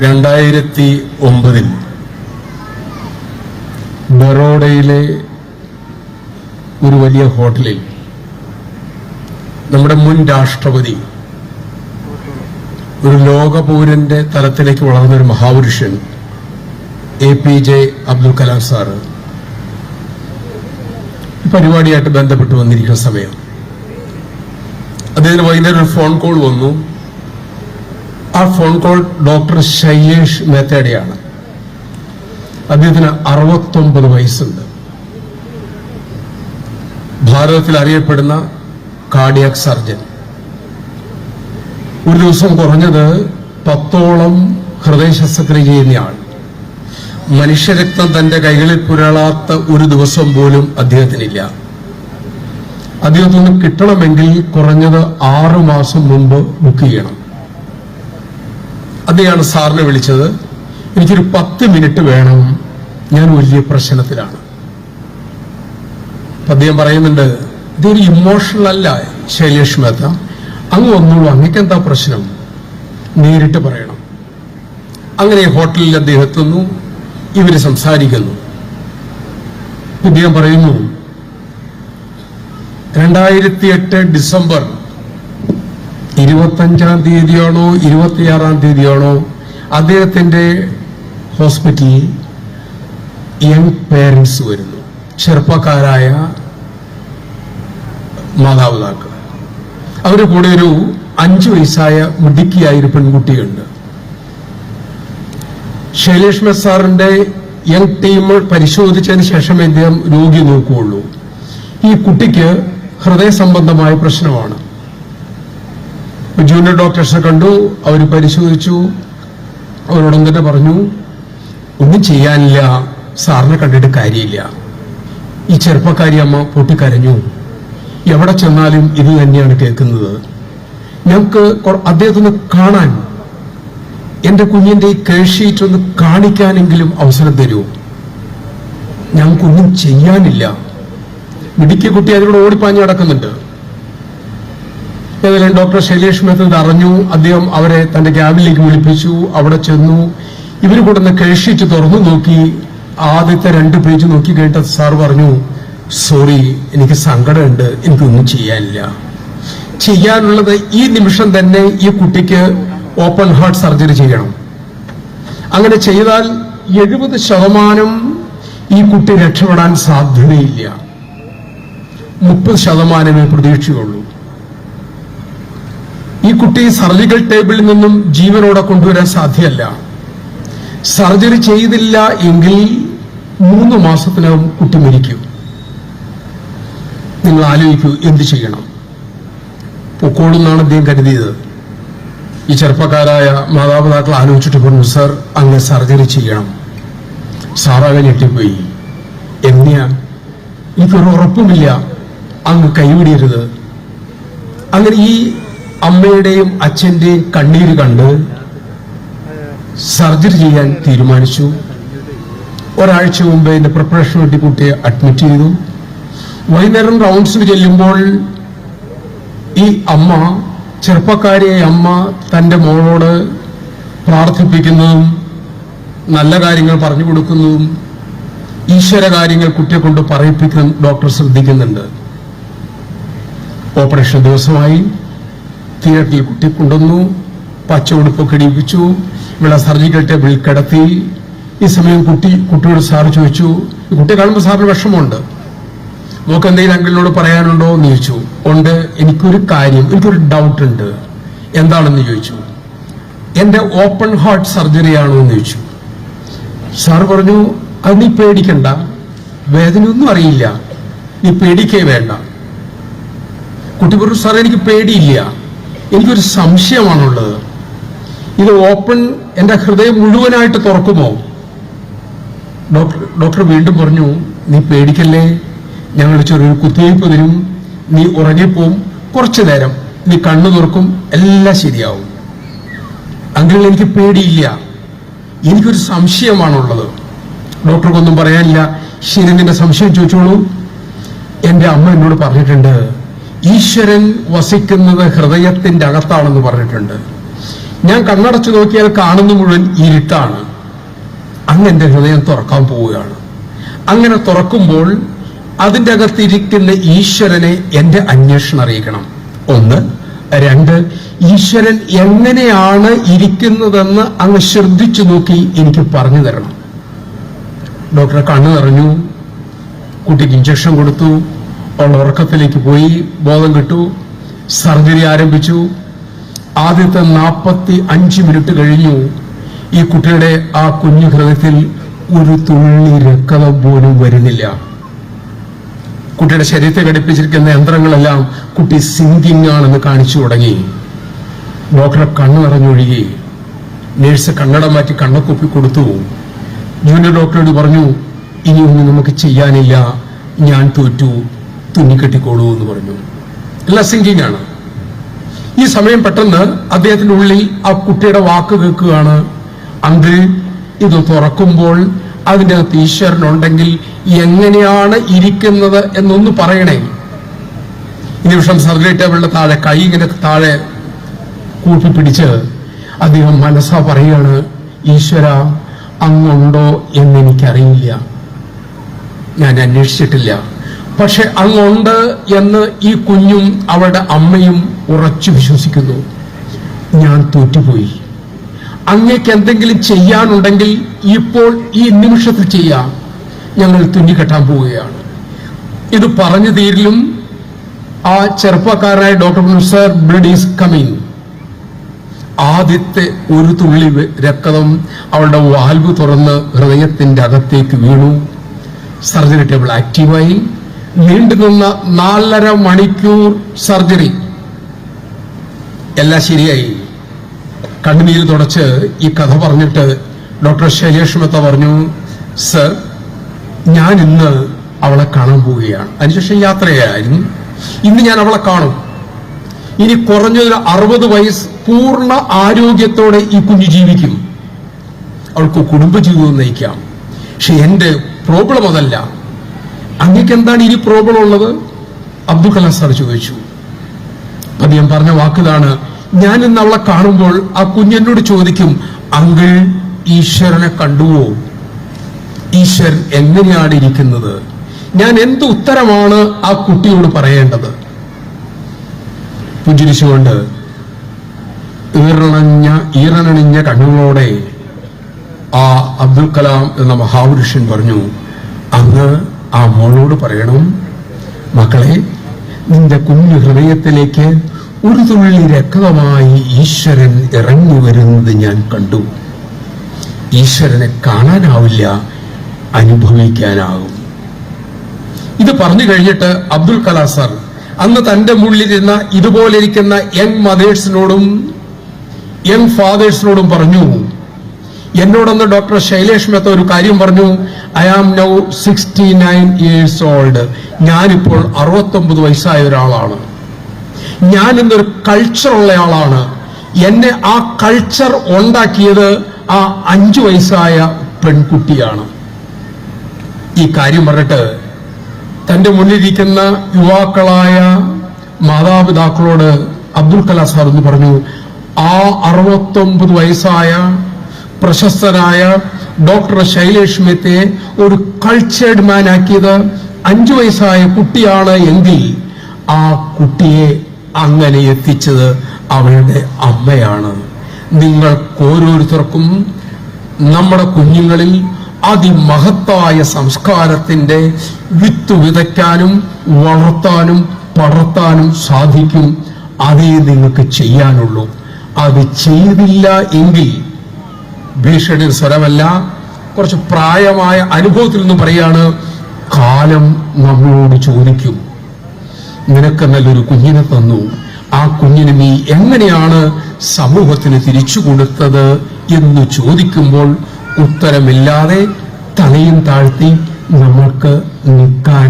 2009 ബറോഡയിലെ ഒരു വലിയ ഹോട്ടലിൽ നമ്മുടെ മുൻ രാഷ്ട്രപതി, ഒരു ലോകപൗരന്റെ തലത്തിലേക്ക് വളർന്നൊരു മഹാപുരുഷൻ APJ അബ്ദുൽ കലാം സാറ് പരിപാടിയായിട്ട് ബന്ധപ്പെട്ട് വന്നിരിക്കുന്ന സമയം അദ്ദേഹത്തിന് വൈകുന്നേരം ഒരു ഫോൺ കോൾ വന്നു. ആ ഫോൺ കോൾ ഡോക്ടർ ശൈലേഷ് മേത്തയുടെയാണ്. അദ്ദേഹത്തിന് 69 വയസ്സുണ്ട്. ഭാരതത്തിൽ അറിയപ്പെടുന്ന കാർഡിയാക് സർജൻ. ഒരു ദിവസം കുറഞ്ഞത് 10ഓളം ഹൃദയ ശസ്ത്രക്രിയ ചെയ്യുന്നയാൾ. മനുഷ്യരക്തം തന്റെ കൈകളിൽ പുരളാത്ത ഒരു ദിവസം പോലും അദ്ദേഹത്തിനില്ല. അദ്ദേഹത്തിന് കിട്ടണമെങ്കിൽ കുറഞ്ഞത് 6 മാസം മുമ്പ് ബുക്ക് ചെയ്യണം. അദ്ദേഹമാണ് സാറിനെ വിളിച്ചത്. എനിക്കൊരു 10 മിനിറ്റ് വേണം, ഞാൻ വലിയ പ്രശ്നത്തിലാണ്. അദ്ദേഹം പറയുന്നുണ്ട്, ഇതൊരു ഇമോഷണൽ അല്ല ശൈലേഷ് മേത്ത, അങ്ങ് വന്നോളൂ, അങ്ങക്ക് എന്താ പ്രശ്നം, നേരിട്ട് പറയണം. അങ്ങനെ ഹോട്ടലിൽ അദ്ദേഹം എത്തുന്നു. ഇവര് സംസാരിക്കുന്നു. അദ്ദേഹം പറയുന്നു, 2008 ഡിസംബർ 25-ാം തീയതിയാണോ 26-ാം തീയതിയാണോ അദ്ദേഹത്തിന്റെ ഹോസ്പിറ്റലിൽ യങ് പേരൻസ് വരുന്നു, ചെറുപ്പക്കാരായ മാതാപിതാക്കൾ. അവരുടെ കൂടെ ഒരു 5 വയസ്സായ മുടിക്കിയായ ഒരു പെൺകുട്ടിയുണ്ട്. ശൈലേഷ് മേത്ത സാറിന്റെ യങ് ടീം പരിശോധിച്ചതിന് ശേഷമേ അദ്ദേഹം രോഗി നോക്കുകയുള്ളൂ. ഈ കുട്ടിക്ക് ഹൃദയ സംബന്ധമായ പ്രശ്നമാണ്. ജൂനിയർ ഡോക്ടേഴ്സിനെ കണ്ടു, അവർ പരിശോധിച്ചു. അവരോടൊന്നും തന്നെ പറഞ്ഞു, ഒന്നും ചെയ്യാനില്ല, സാറിനെ കണ്ടിട്ട് കാര്യമില്ല. ഈ ചെറുപ്പക്കാരി അമ്മ പൊട്ടിക്കരഞ്ഞു. എവിടെ ചെന്നാലും ഇത് തന്നെയാണ് കേൾക്കുന്നത്. ഞങ്ങൾക്ക് അദ്ദേഹത്തിന് കാണാൻ, എന്റെ കുഞ്ഞിന്റെ ഈ കേഴ്ഷീറ്റ് ഒന്ന് കാണിക്കാനെങ്കിലും അവസരം തരൂ, ഞങ്ങൾക്കൊന്നും ചെയ്യാനില്ല. മിടുക്കിയ കുട്ടി അതിലൂടെ ഓടിപ്പാഞ്ഞു നടക്കുന്നുണ്ട്. ഏതായാലും ഡോക്ടർ ശൈലേഷ് മേത്ത അറിഞ്ഞു. അദ്ദേഹം അവരെ തന്റെ ക്യാബിനിലേക്ക് വിളിപ്പിച്ചു. അവിടെ ചെന്നു. ഇവർ കൊടുന്ന കേഴ്ഷീറ്റ് തുറന്നു നോക്കി. ആദ്യത്തെ 2 പേജ് നോക്കി കേട്ട സാർ പറഞ്ഞു, സോറി, എനിക്ക് സങ്കടമുണ്ട്, എനിക്കൊന്നും ചെയ്യാനില്ല. ചെയ്യാനുള്ളത് ഈ നിമിഷം തന്നെ ഈ കുട്ടിക്ക് ഓപ്പൺ ഹാർട്ട് സർജറി ചെയ്യണം. അങ്ങനെ ചെയ്താൽ 70% ഈ കുട്ടി രക്ഷപ്പെടാൻ സാധ്യതയില്ല. 30% പ്രതീക്ഷയുള്ളൂ. ഈ കുട്ടി സർജിക്കൽ ടേബിളിൽ നിന്നും ജീവനോടെ കൊണ്ടുവരാൻ സാധ്യമല്ല. സർജറി ചെയ്തില്ല എങ്കിൽ 3 മാസത്തിനകം കുട്ടി മരിക്കും. നിങ്ങൾ ആലോചിക്കൂ, എന്ത് ചെയ്യണം? പൊക്കോളെന്നാണ് അദ്ദേഹം കരുതിയത്. ഈ ചെറുപ്പക്കാരായ മാതാപിതാക്കൾ ആലോചിച്ചിട്ട് പറഞ്ഞു, സർ, അങ്ങ് സർജറി ചെയ്യണം. സാറാകെ ഞെട്ടിപ്പോയി. എങ്ങനെയാ? എനിക്കൊരു ഉറപ്പുമില്ല, അങ്ങ് കൈവിടരുത്. അങ്ങനെ ഈ അമ്മയുടെയും അച്ഛന്റെയും കണ്ണീര് കണ്ട് സർജറി ചെയ്യാൻ തീരുമാനിച്ചു. ഒരാഴ്ച മുമ്പ് എന്റെ പ്രിപ്പറേഷൻ വേണ്ടി കുട്ടിയെ അഡ്മിറ്റ് ചെയ്തു. വൈകുന്നേരം റൗണ്ട്സിന് ചെല്ലുമ്പോൾ ഈ അമ്മ, ചെറുപ്പക്കാരിയായ അമ്മ, തന്റെ മോളോട് പ്രാർത്ഥിപ്പിക്കുന്നതും നല്ല കാര്യങ്ങൾ പറഞ്ഞു കൊടുക്കുന്നതും ഈശ്വര കാര്യങ്ങൾ കുട്ടിയെ കൊണ്ട് പറയിപ്പിക്കുന്നതും ഡോക്ടർ ശ്രദ്ധിക്കുന്നുണ്ട്. ഓപ്പറേഷൻ ദിവസമായി. തിയേറ്ററിൽ കുട്ടി കൊണ്ടുവന്നു. പച്ച ഉടുപ്പൊക്കെ ഇടിപ്പിച്ചു. ഇവിടെ സർജിക്കൽ ടേബിളിൽ കിടത്തി. ഈ സമയം കുട്ടിയോട് സാറ് ചോദിച്ചു, കുട്ടിയെ കാണുമ്പോൾ സാറിന് വിഷമമുണ്ട്, നമുക്ക് എന്തെങ്കിലും അങ്കിളിനോട് പറയാനുണ്ടോ എന്ന് ചോദിച്ചു. ഉണ്ട്, എനിക്കൊരു ഡൗട്ട് ഉണ്ട്. എന്താണെന്ന് ചോദിച്ചു. എന്റെ ഓപ്പൺ ഹാർട്ട് സർജറി ആണോ എന്ന് ചോദിച്ചു. സാർ പറഞ്ഞു, അത് നീ പേടിക്കണ്ട, വേദനയൊന്നും അറിയില്ല, നീ പേടിക്കേ വേണ്ട. കുട്ടി പറഞ്ഞു, സാർ, എനിക്ക് പേടിയില്ല, എനിക്കൊരു സംശയമാണുള്ളത്. ഇത് ഓപ്പൺ, എന്റെ ഹൃദയം മുഴുവനായിട്ട് തുറക്കുമോ? ഡോക്ടർ വീണ്ടും പറഞ്ഞു, നീ പേടിക്കല്ലേ, ഞങ്ങൾ ചെറിയൊരു കുത്തിവയ്പ് തരും, നീ ഉറങ്ങിപ്പോവും, കുറച്ചു നേരം നീ കണ്ണു തുറക്കും, എല്ലാം ശരിയാവും. അങ്കിൾ, എനിക്ക് പേടിയില്ല, എനിക്കൊരു സംശയമാണുള്ളത്. ഡോക്ടർക്കൊന്നും പറയാനില്ല. ശരി, നിന്റെ സംശയം ചോദിച്ചോളൂ. എന്റെ അമ്മ എന്നോട് പറഞ്ഞിട്ടുണ്ട്, ഈശ്വരൻ വസിക്കുന്നത് ഹൃദയത്തിന്റെ അകത്താണെന്ന് പറഞ്ഞിട്ടുണ്ട്. ഞാൻ കണ്ണടച്ചു നോക്കിയാൽ കാണുന്ന മുഴുവൻ ഇരുട്ടാണ്. അങ്ങ് എന്റെ ഹൃദയം തുറക്കാൻ പോവുകയാണ്. അങ്ങനെ തുറക്കുമ്പോൾ അതിൻ്റെ അകത്തിരിക്കുന്ന ഈശ്വരനെ എന്റെ അന്വേഷണം അറിയിക്കണം. 1. 2, ഈശ്വരൻ എങ്ങനെയാണ് ഇരിക്കുന്നതെന്ന് അങ്ങ് ശ്രദ്ധിച്ചു നോക്കി എനിക്ക് പറഞ്ഞു തരണം. ഡോക്ടറെ കണ്ണു നിറഞ്ഞു, കുട്ടിക്ക് ഇഞ്ചക്ഷൻ കൊടുത്തു, അവൾ ഉറക്കത്തിലേക്ക് പോയി, ബോധം കിട്ടു, സർജറി ആരംഭിച്ചു. ആദ്യത്തെ 45 മിനിറ്റ് കഴിഞ്ഞു. ഈ കുട്ടിയുടെ ആ കുഞ്ഞു ഹൃദയത്തിൽ ഒരു തുള്ളി രക്തം പോലും വരുന്നില്ല. കുട്ടിയുടെ ശരീരത്തെ ഘടിപ്പിച്ചിരിക്കുന്ന യന്ത്രങ്ങളെല്ലാം കുട്ടി സിങ്കിങ് ആണെന്ന് കാണിച്ചു തുടങ്ങി. ഡോക്ടറെ കണ്ണു നിറഞ്ഞൊഴുകി. നേഴ്സ് കണ്ണട മാറ്റി കണ്ണക്കുപ്പി കൊടുത്തു. ജൂനിയർ ഡോക്ടറോട് പറഞ്ഞു, ഇനിയൊന്നും നമുക്ക് ചെയ്യാനില്ല, ഞാൻ തോറ്റു, തുന്നിക്കെട്ടിക്കോളൂ എന്ന് പറഞ്ഞു. എല്ലാം സിങ്കിങ് ആണ്. ഈ സമയം പെട്ടെന്ന് അദ്ദേഹത്തിന്റെ ഉള്ളിൽ ആ കുട്ടിയുടെ വാക്ക് കേൾക്കുകയാണ്, അങ്കിൾ ഇത് തുറക്കുമ്പോൾ അതിൻ്റെ അകത്ത് ഈശ്വരനുണ്ടെങ്കിൽ എങ്ങനെയാണ് ഇരിക്കുന്നത് എന്നൊന്ന് പറയണേ. ഈ നിമിഷം സർജറി ടേബിളിന്റെ താഴെ കൈ ഇങ്ങനെ താഴെ കൂട്ടിപ്പിടിച്ച് അദ്ദേഹം മനസ്സാ പറയാണ്, ഈശ്വര അങ്ങുണ്ടോ എന്നെനിക്കറിയില്ല, ഞാൻ അന്വേഷിച്ചിട്ടില്ല, പക്ഷെ അങ്ങുണ്ട് എന്ന് ഈ കുഞ്ഞും അവളുടെ അമ്മയും ഉറച്ചു വിശ്വസിക്കുന്നു. ഞാൻ തോറ്റുപോയി. അങ്ങേക്ക് എന്തെങ്കിലും ചെയ്യാനുണ്ടെങ്കിൽ ഇപ്പോൾ ഈ നിമിഷത്തിൽ ചെയ്യാം, ഞങ്ങൾ തുന്നിക്കെട്ടാൻ പോവുകയാണ്. ഇത് പറഞ്ഞു തീരിലും ആ ചെറുപ്പക്കാരനായ doctor sir, blood is coming. ആദ്യത്തെ ഒരു തുള്ളി രക്തം അവളുടെ വാൽവ് തുറന്ന് ഹൃദയത്തിന്റെ അകത്തേക്ക് വീണു. സർജറി ടേബിൾ ആക്റ്റീവായി. നീണ്ടുനിന്ന 4.5 മണിക്കൂർ സർജറി. എല്ലാം ശരിയായി. കണ്ണുനീര് തുടച്ച് ഈ കഥ പറഞ്ഞിട്ട് ഡോക്ടർ ശൈലേഷ് മെത്ത പറഞ്ഞു, സർ ഞാൻ ഇന്ന് അവളെ കാണാൻ പോവുകയാണ്. അതിനുശേഷം യാത്രയായിരുന്നു. ഇന്ന് ഞാൻ അവളെ കാണും. ഇനി കുറഞ്ഞൊരു 60 വയസ്സ് പൂർണ്ണ ആരോഗ്യത്തോടെ ഈ കുഞ്ഞു ജീവിക്കും. അവൾക്ക് കുടുംബജീവിതം നയിക്കാം. പക്ഷെ എന്റെ പ്രോബ്ലം അതല്ല. അങ്ങക്ക് എന്താണ് ഇനി പ്രോബ്ലം ഉള്ളത്? അബ്ദുൽ കലാം സാർ ചോദിച്ചു. അദ്ദേഹം പറഞ്ഞ വാക്കിതാണ്, ഞാൻ ഇന്ന് അവളെ കാണുമ്പോൾ ആ കുഞ്ഞെന്നോട് ചോദിക്കും, അങ്കിൾ ഈശ്വരനെ കണ്ടുവോ? ഈശ്വരൻ എങ്ങനെയാണ് ഇരിക്കുന്നത്? ഞാൻ എന്ത് ഉത്തരമാണ് ആ കുട്ടിയോട് പറയേണ്ടത്? പുഞ്ചിരിച്ചുകൊണ്ട് ഈറനണിഞ്ഞ കണ്ണുകളോടെ ആ അബ്ദുൽ കലാം എന്ന മഹാപുരുഷൻ പറഞ്ഞു, അങ്ങ് ആ മോളോട് പറയണം, മക്കളെ നിന്റെ കുഞ്ഞു ഹൃദയത്തിലേക്ക് ഒരു തുള്ളി രക്തമായി ഈശ്വരൻ ഇറങ്ങി വരുന്നത് ഞാൻ കണ്ടു. ഈശ്വരനെ കാണാനാവില്ല, അനുഭവിക്കാനാകും. ഇത് പറഞ്ഞു കഴിഞ്ഞിട്ട് അബ്ദുൽ കലാം സാർ അന്ന് തന്റെ മുള്ളിലിരുന്ന ഇതുപോലെ ഇരിക്കുന്ന യങ് മദേഴ്സിനോടും യങ് ഫാദേഴ്സിനോടും പറഞ്ഞു, എന്നോടൊന്ന് ഡോക്ടർ ശൈലേഷ് മെത്ത ഒരു കാര്യം പറഞ്ഞു, I am now 69 years old. ഞാനിപ്പോൾ 69 വയസ്സായ ഒരാളാണ്. ഞാൻ ഇന്നൊരു കൾച്ചറുള്ള ആളാണ്. എന്നെ ആ കൾച്ചർ ഉണ്ടാക്കിയത് ആ 5 വയസ്സായ പെൺകുട്ടിയാണ്. ഈ കാര്യം പറഞ്ഞിട്ട് തന്റെ മുന്നിലിരിക്കുന്ന യുവാക്കളായ മാതാപിതാക്കളോട് അബ്ദുൽ കലാം സാർ എന്ന് പറഞ്ഞു, ആ 69 വയസ്സായ പ്രശസ്തനായ ഡോക്ടർ ശൈലേഷ് മെത്തയെ ഒരു കൾച്ചേർഡ് മാൻ ആക്കിയത് 5 വയസ്സായ കുട്ടിയാണ് എങ്കിൽ ആ കുട്ടിയെ അങ്ങനെ എത്തിച്ചത് അവളുടെ അമ്മയാണ്. നിങ്ങൾക്ക് ഓരോരുത്തർക്കും നമ്മുടെ കുഞ്ഞുങ്ങളിൽ അതിമഹത്തായ സംസ്കാരത്തിന്റെ വിത്ത് വിതയ്ക്കാനും വളർത്താനും പടർത്താനും സാധിക്കും. അതേ നിങ്ങൾക്ക് ചെയ്യാനുള്ളൂ. അത് ചെയ്തില്ല എങ്കിൽ, ഭീഷണി സ്വരമല്ല, കുറച്ച് പ്രായമായ അനുഭവത്തിൽ നിന്ന് പറയാണ്, കാലം നമ്മളോട് ചോദിക്കും, നിനക്ക് നല്ലൊരു കുഞ്ഞിനെ തന്നു, ആ കുഞ്ഞിന് നീ എങ്ങനെയാണ് സമൂഹത്തിന് തിരിച്ചു കൊടുത്തത് എന്ന് ചോദിക്കുമ്പോൾ ഉത്തരമില്ലാതെ തലയും താഴ്ത്തി നമ്മൾക്ക് നിൽക്കാൻ